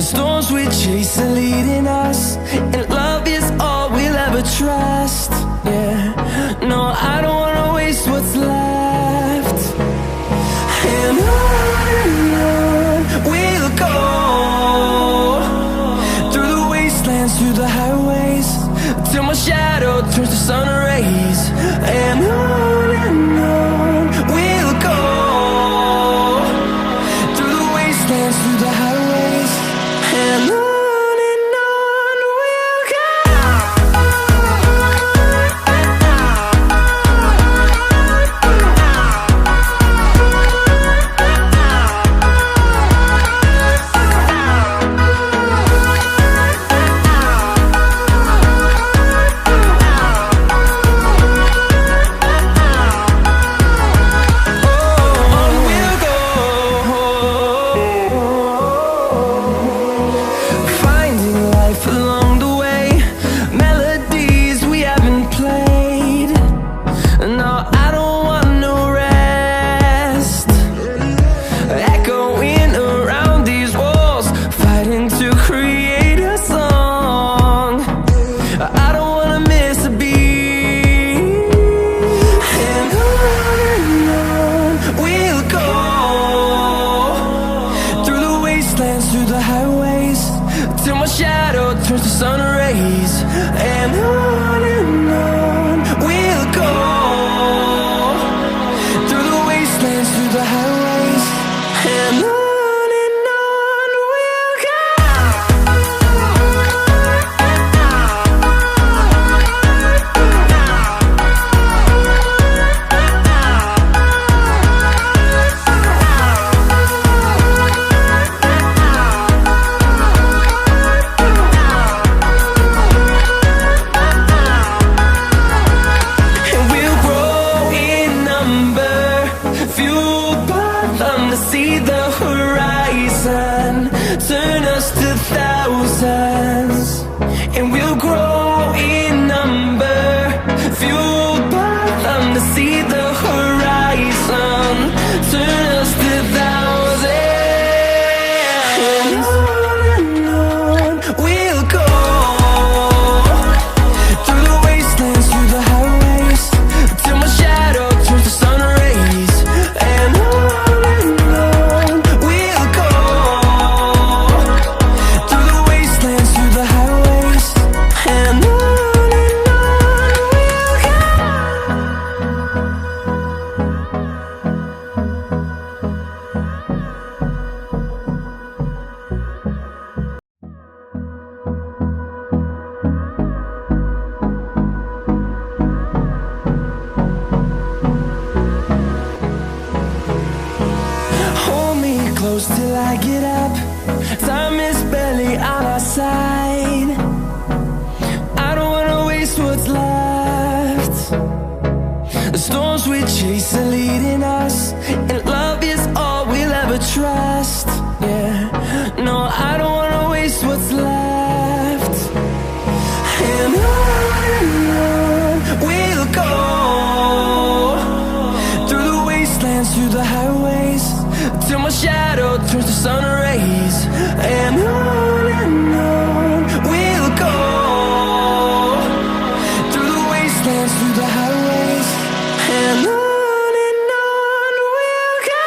storms we chase are leading us, and love is all we'll ever trust. Yeah, no, I don't wanna waste what's left. And on we'll go, through the wastelands, through the highways, till my shadow turns to sun rays. And on we'll go, through the wastelands, through the highways, and on. Through the highways, till my shadow turns to sun rays. And on we'll go, through the wastelands, through the highways, and on. See the horizon turn us to thousands, and we'll grow in number, fueled by them to see the horizon turn us to thousands. And on we'll go, through the wastelands, through the highways, till my shadow turns to sun rays. And on close till I get up. Time is barely on our side. I don't wanna waste what's left. The storms we chase are leading us, and love is all we'll ever trust. Yeah, no, I don't wanna waste what's left. And on we'll go, through the wastelands, through the highways, till my shadow turns to sun rays. And on we'll go, through the wastelands, through the highways, and on. We'll go.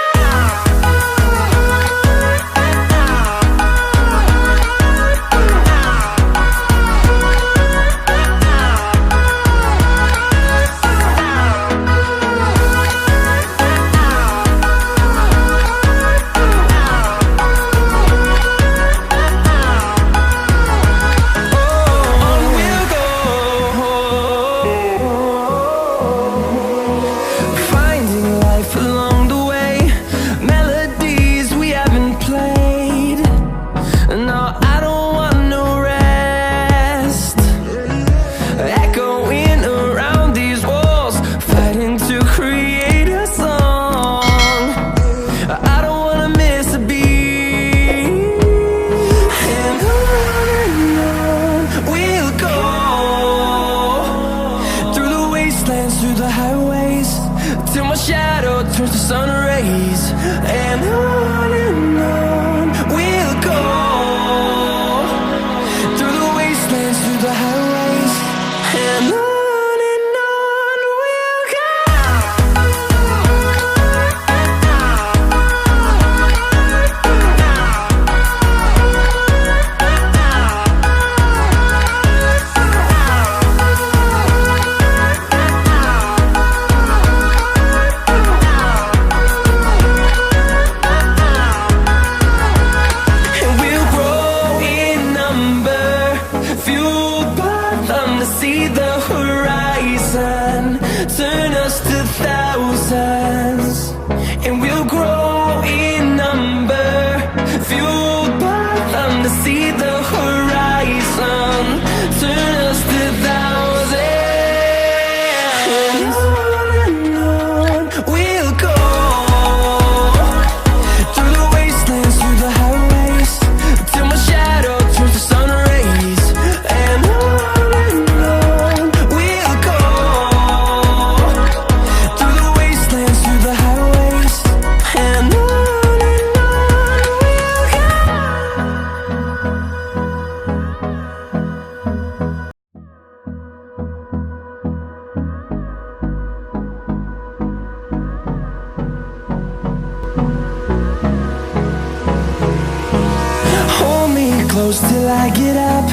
close till I get up.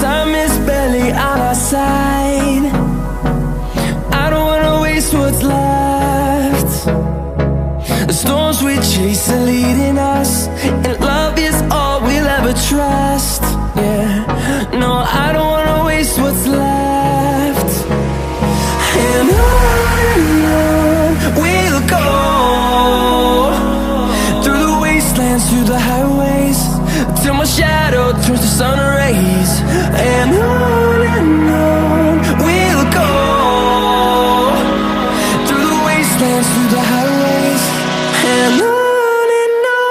Time is barely on our side. I don't wanna waste what's left. The storms we chase are leading us, and love is all we'll ever trust. Yeah, no, I don't wanna waste what's left. And on we'll go, through the wastelands, through the highways, till my shadow turns to sun rays. And on we'll go, through the wastelands, through the highways, and on we'll go.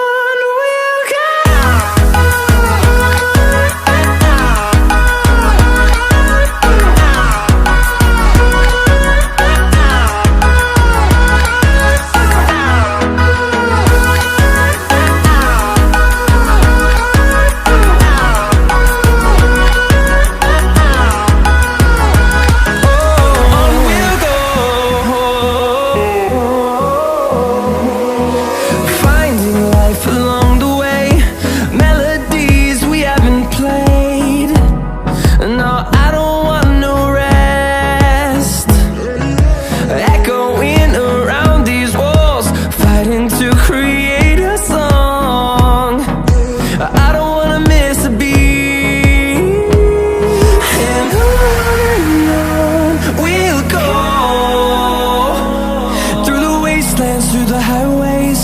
Through the highways,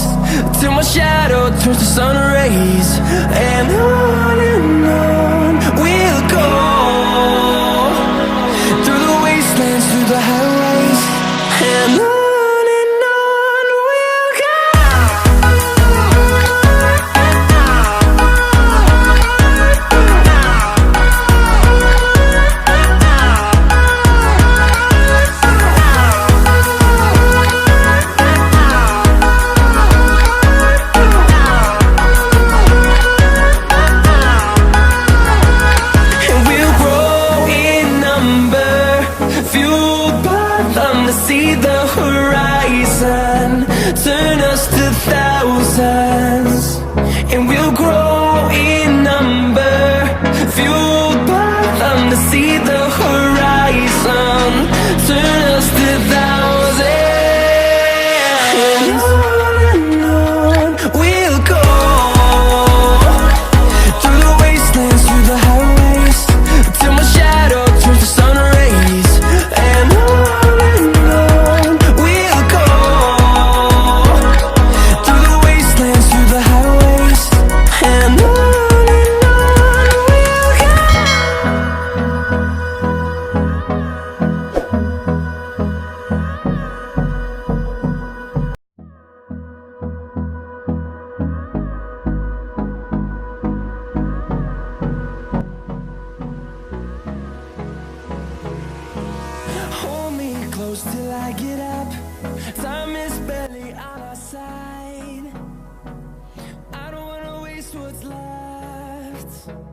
till my shadow turns to sun rays. And on we'll go, through the wastelands, through the highways, and on we'll go. See the horizon, turn us to thousands, and we'll grow in number, fueled by them. To see the horizon, turn us to thousands, and on we'll go, through the wastelands, through the highways, till my shadow turns to sun rays. And close till I get up. Time is barely on our side. I don't wanna waste what's left.